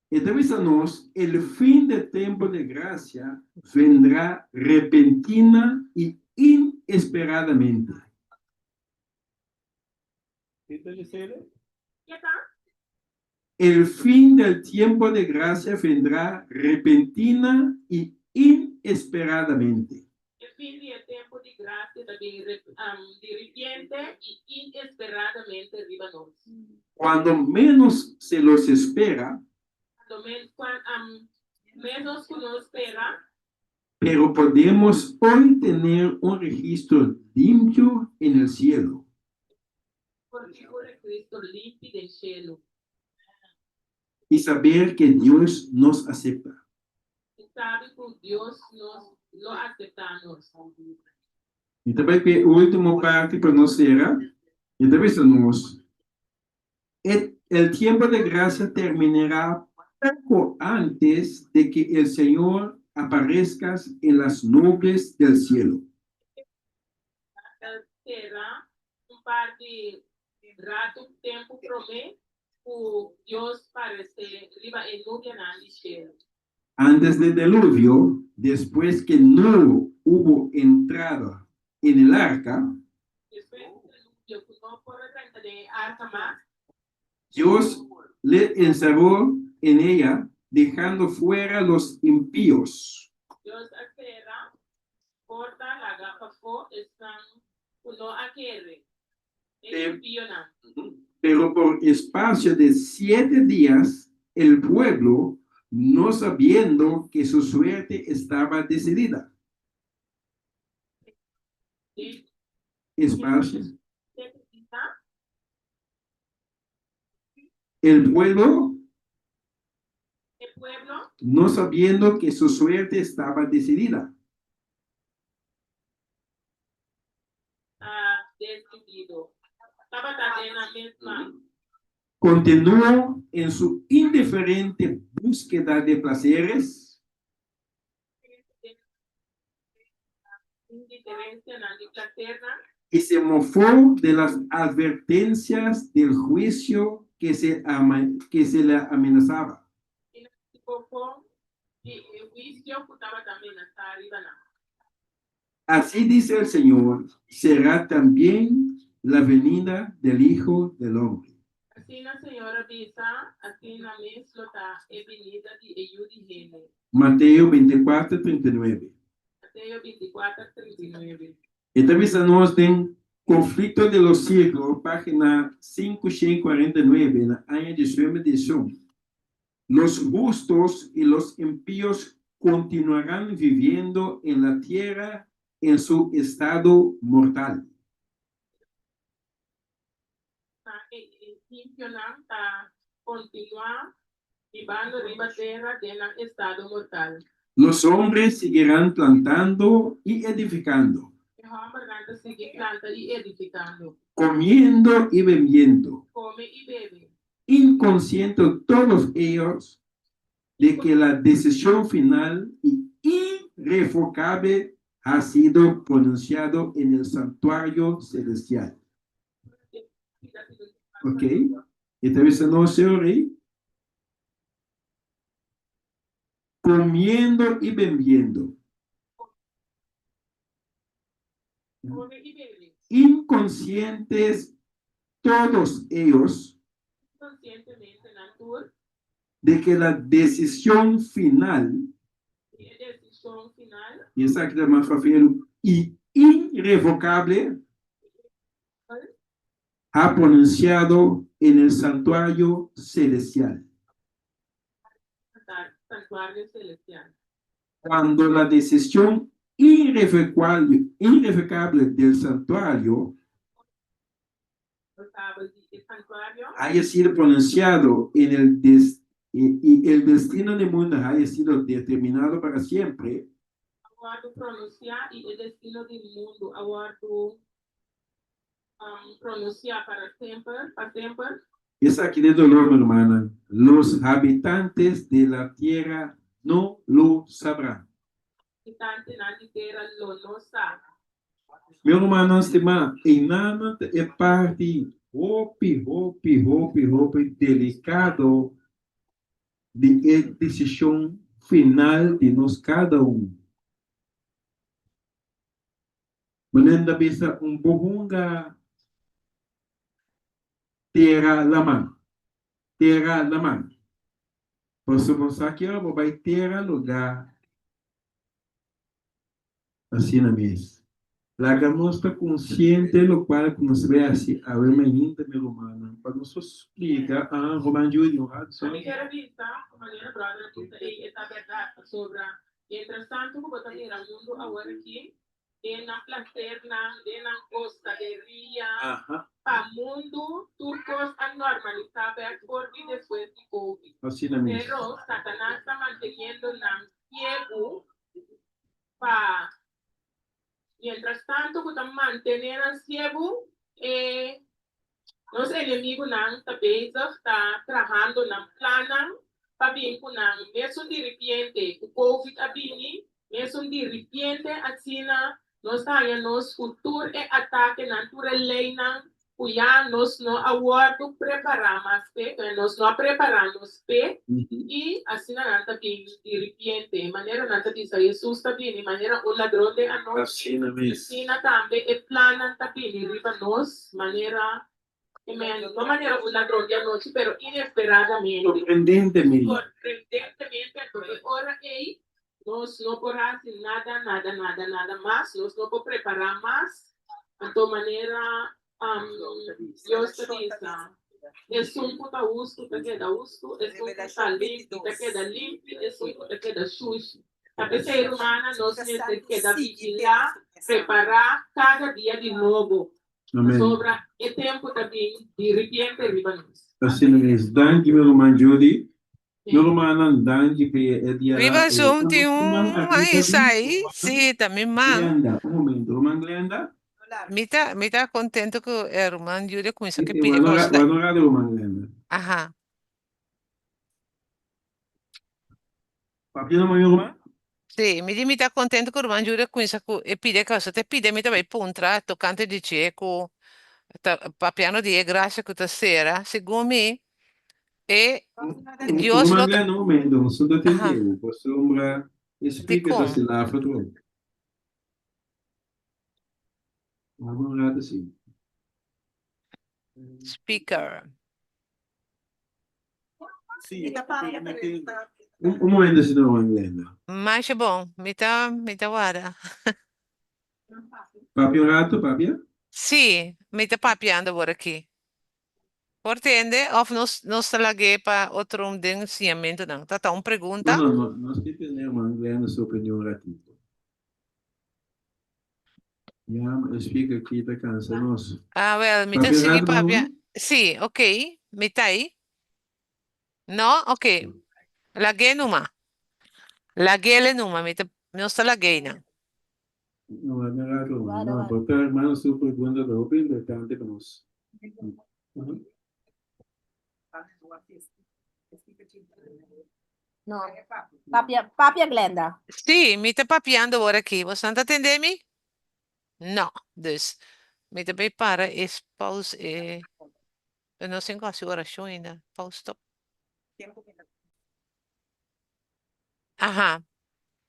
Entonces, el fin del tiempo de gracia vendrá repentina y inesperadamente. ¿Qué está? El fin del tiempo de gracia vendrá repentina y inesperadamente. El fin del tiempo de gracia también de repente y inesperadamente arriba nos. Cuando menos se los espera, Menos que uno espera, pero podemos hoy tener un registro limpio en el cielo. porque por Cristo limpio del cielo. Y saber que Dios nos acepta. Y sabe que Dios nos lo aceptamos. E também que a última parte para nós será, e também estamos, el tiempo de gracia terminará poco antes de que el Señor aparezca en las nubes del cielo. Será par de rato, tempo promete, o Dios parece arriba en nube en el cielo. Antes del diluvio, después que no hubo entrada en el arca, Después del diluvio, que no por la de arca más, Dios le encerró en ella, dejando fuera los impíos. Dios espera, corta la gapa fo, están uno a querer. Pero por espacio de 7 días, el pueblo, no sabiendo que su suerte estaba decidida. Espacio. El pueblo, no sabiendo que su suerte estaba decidida. Decidido. Estaba también la misma. Continuó en su indiferente búsqueda de placeres Indiferencia en la placerna. y se mofó de las advertencias del juicio que se le amenazaba. Y el juicio estaba también hasta arriba. Así dice el Señor, será también la venida del Hijo del Hombre. Así la señora dice, así la misma venida de Eyudihene. Mateo 24, 39. Mateo 24, 39. Esta nos den Conflicto de los Siglos, página 549, en la año 19edición. Los justos y los impíos continuarán viviendo en la tierra en su estado mortal. Continuar viviendo en la tierra en estado mortal. Los hombres seguirán plantando y edificando, comiendo y bebiendo, Come y bebe. inconscientes todos ellos de que la decisión final y irrevocable ha sido pronunciado en el santuario celestial. ¿Ok? Esta vez no se oye. Comiendo y bebiendo, Come y bebe. inconscientes todos ellos Conscientemente natura. de que la decisión final, Decisión final. y exactamente y irrevocable, ha pronunciado en el santuario celestial. Santuario celestial. Cuando la decisión irrevocable del santuario El santuario. haya sido pronunciado en y el destino del mundo haya sido determinado para siempre, Aguardo pronunciar y el destino del mundo. Aguardo pronunciar para siempre. es aquí de dolor, mi hermana. Los habitantes de la tierra no lo sabrán. Kitante na di tera lono sa. Meu irmão, estima, inana é parte roupa delicado de decisão final de nós cada um. Menenda bisa buhunga terra lama. Terra lama. Você pensar que vai terra lugar assim na mesa. Laga mostra consciente lo qual nos vê assim a remenita meu humano. Para nos explicar a romanjo de um rato só. Mi era vista, como le brother, e esta verdade sobre interessante como também era mundo agora aqui e na placerna, e na costa de Ria, Aham. para mundo turcos a normalizar por y después de COVID. Assim na mesa. Pero Satanás está manteniendo la ciego para, mientras tanto, que están manteniendo a ciego, los enemigos está trabajando en plan para bien con mesmo de repente, o COVID a bini, mesmo de repente, assim, nós temos nos futuro e ataque na leina, cuya nós não aguardo preparamos, nós não preparamos, e assim nós também de repente, maneira nós também Jesus também, maneira o ladrão de a nós, Assim na mesa. assim também e plano também, riba nós, maneira no manera una droga noche, pero inesperadamente. Sorprendentemente. Sorprendentemente, ahora no por hacer nada más, nos no por preparar más, de toda manera, Dios te dice, es un puta gusto, te queda gusto, es un puta limpio, te queda limpio, es un puta te queda sucio. A ser humana nos queda vigilar, preparar cada día de nuevo. Amém. Sobra e tempo também de repente ribanos. Assim na mesa. Danke meu irmão Judy. Meu irmão danke que é dia. Viva Zoom tem ensaio, sim, também, man. Glenda, momento, irmã Glenda. Me tá contente com a irmã Júlia com isso que Eu pide costa. adoro irmã Glenda. Aham. Papi não meu irmão? Sì, mi tá contente con il Giulia con isso e pide cosa te pide mi vai puntra toccante di cieco papiano di graça che sera secondo me e Dios Irmã lo Glenda, momento, não sou da Aha. TT. Você umbra explica como? essa lá para tu. Vamos lá assim. Speaker. Sim. Momento assim, irmã Glenda. Mas é bom, mi tá guarda. Papi rato, papi? Sì, mi tá papiando por aqui. Portende, of nos lagay pa outro ensinamento não. Tá uma pergunta? Não, nós temos irmã Glenda sua opinião ratito. Já explica aqui da cansa nosso. Ah, well, mi tá Papi seguir rato, papia. Sì, ok, mi tá aí? No? Ok. Lagay numa. Lagay numa, mi tá non sta lagay na. Não, é melhor não. Porque a irmã sua pergunta da opinião importante para nós. No, Papia Glenda. Sì, mi tá papiando ora aqui. Você tá entendendo? No, dus mi tá bem para pause e eu não sei qual a oração ainda. Pause stop. Aham.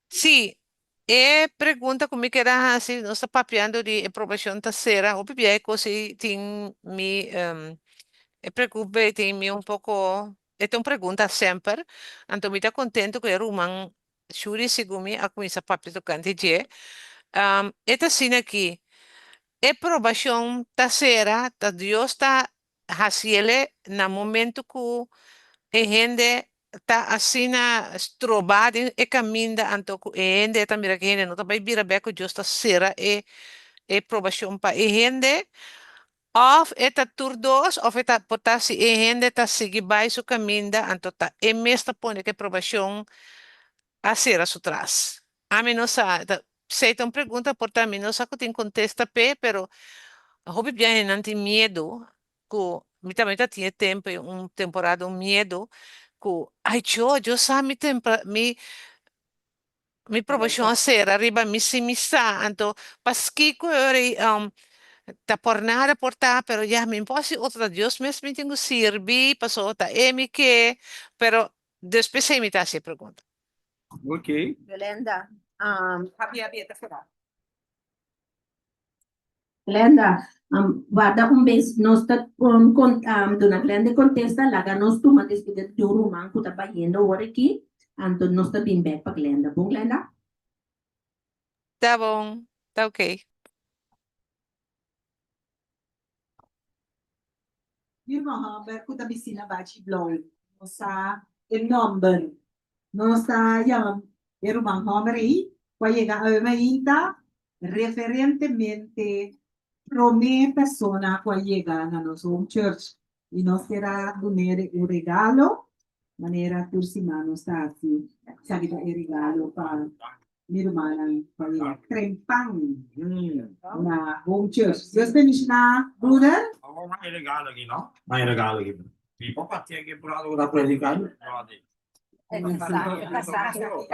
Sì, e pergunta come che era se non sta papiando di approvazione stasera, o perché così mi e preoccupa mi un poco e te pergunta sempre, anto mi sta contento che Roman Shuri Sigumi a cominciare a papio toccante je. E ta sina aqui, e approvazione stasera, ta Dios sta hasiele na momento que e gente tá assim na strobada e caminha anto e gente tá mira que gente não tá bem vira beco justa sera e provação pa e gente of eta turdos of eta potasi e gente tá seguir vai su caminha anto tá e mesta pone que provação a sera su trás a mim não sa sei tão pergunta por mim não sa que tem contesta pe pero hobby bien não tem medo que mi também tinha tempo temporada um medo ai, yo sa mi mi promotion sera arriba mi simisa anto paski ko ori ta por nada portar pero ya me imposi otra Dios mes me tengo sirvi paso ta emi que pero después se imita se pregunta. Ok. Glenda, Happy, terceira. Glenda, guarda un bes, nos está dona Glenda contesta, la ganos tu matis que de rumang ku ta bayendo ora aqui, anto nos está bem back pa Glenda. Bom Glenda? Tá bom, tá ok. Irmã, berku da piscina bate blog. Nossa, number. Nossa, ya, irmã, hombre, vai llegar a uma referentemente prome persona que llega a nosso home church e nós terá donare un regalo maneira tursimano stati sabe da regalo para mi hermana para trempang na home church. Deus bendiga, brother. May regalo aqui, não? May regalo aqui. Di pa pati aqui por algo da predicando.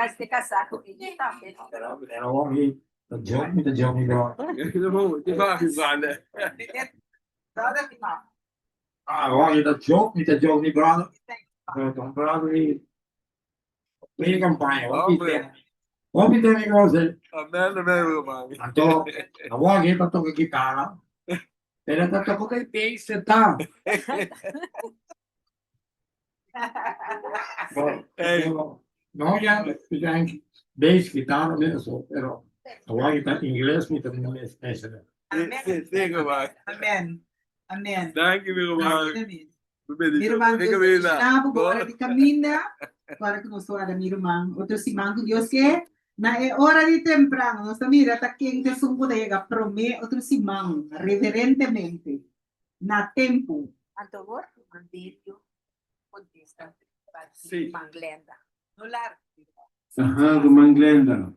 este casaco que está Era oggi da giorni però. Ti fa risale. Ah, oggi da giorni però. Comprato lì. Quindi campagna, oggi te cose. Amen. Tanto, a oggi tanto che chitarra. Era tanto che pensi ta. No, ja, bedankt. Deze gitaar zo, pero awagi ta inglês niet dat niet is. Diga, vai. Amen. Amen. Danke, meu irmão. Meu irmão, Deus bendiga, agora de caminha, para que nós falar meu irmão. Outro simão que Deus quer, na hora de temprano, nós mira, tá quente, sumpo de llegar, promete outro simão, reverentemente, na tempo. Antônio, um vídeo contesta para Sim. Glenda. No lar. Aham, do Manglenda.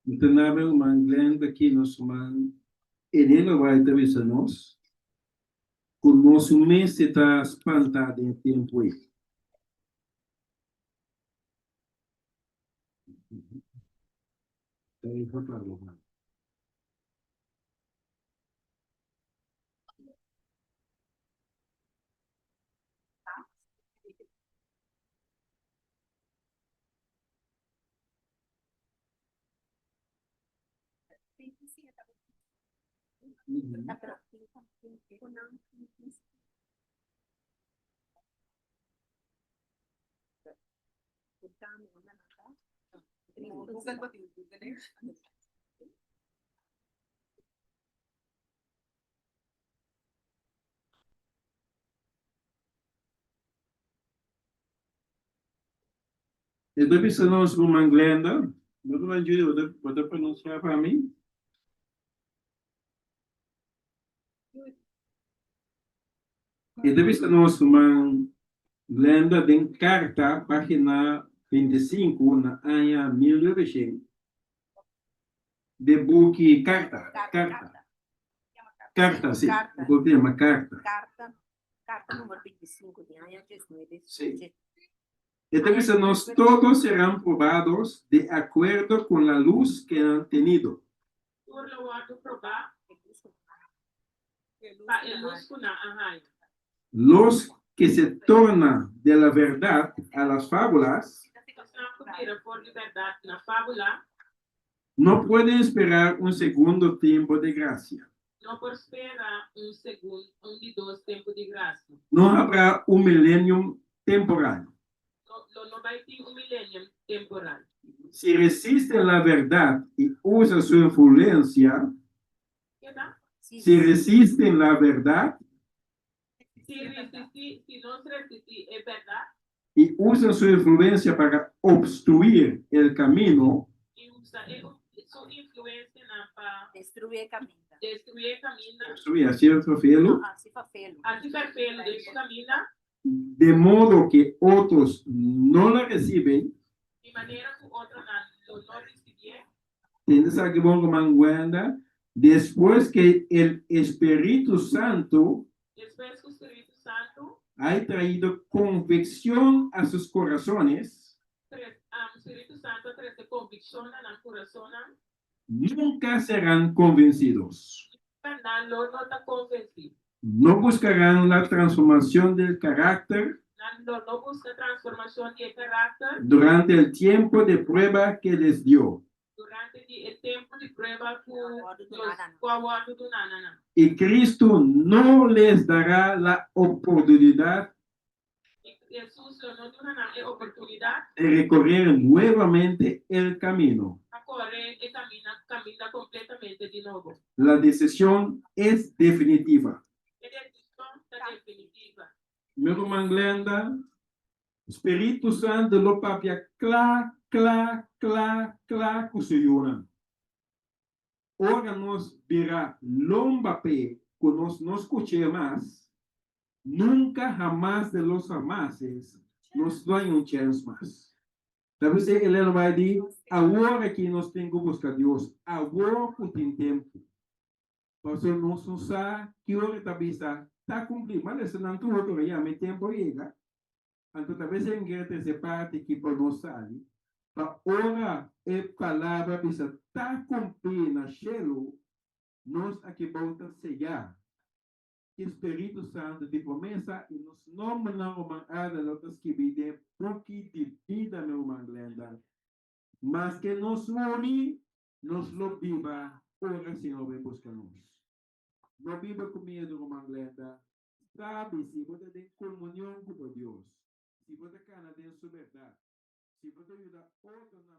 Então, na verdade, o Manglenda aqui, nosso man, ele vai entrevistar nós. O nosso mês está espantado em tempo aí. Então, vou para lá. Então, pensamos com Manglenda. Não vai dizer, pode pronunciar para mim? Então, pensamos com Manglenda em carta, página 25, na ano 1900. De book carta. Carta, sim. O tema carta. Carta número 25 de año 2017. Sí. Entonces, todos serán probados de acuerdo con la luz que han tenido. Por lo wato probar, pa luz kuna ahai. Los que se tornan de la verdad a las fábulas Por liberdade na fábula, no pueden esperar un segundo tiempo de gracia. não por esperar segundo, de dois tempos de graça. No habrá un milenio temporal. Não vai ter milênio temporal. Si resisten la verdad y usan su influencia, si resisten la verdad Se resistir, se não se resistir, é verdade. y usan su influencia para obstruir el camino, E usa sua influência para Destruir caminho. destruir o caminho. obstruir, así es felo, Assim para felo. Assim perfeito, deixa o caminho de modo que otros no la reciben. de maneira que o outro não recebia. Tienes aquí pongo manguenda, después que el Espíritu Santo Depois que o Espírito Santo ha traído convicción a sus corazones, Espírito Santo trazer convicção na coração, nunca serán convencidos. não está convencido. No buscarán la transformación del carácter Não busca transformação de caráter durante el tiempo de prueba que les dio. durante o tempo de prova com a voto do Nana. Y Cristo no les dará la oportunidad Jesus não dá a oportunidade de recorrer nuevamente el camino. a correr e caminhar completamente de novo. La decisión es definitiva. A decisão está definitiva. Meu irmão Glenda, Espírito Santo lo papia clá com o Senhor. Ora nos virá lombape, que nos escuche más, nunca jamás de los jamases nos dan un chance más. Talvez ele não vai dizer, agora que nós temos que buscar Deus, agora que tem tempo. Pastor, nós não sabemos que hora está cumprindo, mas se não tudo, já me tempo chega. Então, talvez em guerra se parte que por nós sabe, para hora e palavra está cumprindo na chelo, nós aqui volta sellar. Espírito Santo de promessa e nos nomes não manada outras que vivem porque de vida meu irmão Glenda, mas que nos une, nos lo viva, ora Senhor vem buscar-nos. Não viva com medo, irmão Glenda, sabe se você tem comunhão com Deus, se você quer na sua verdade, se você ajuda outros na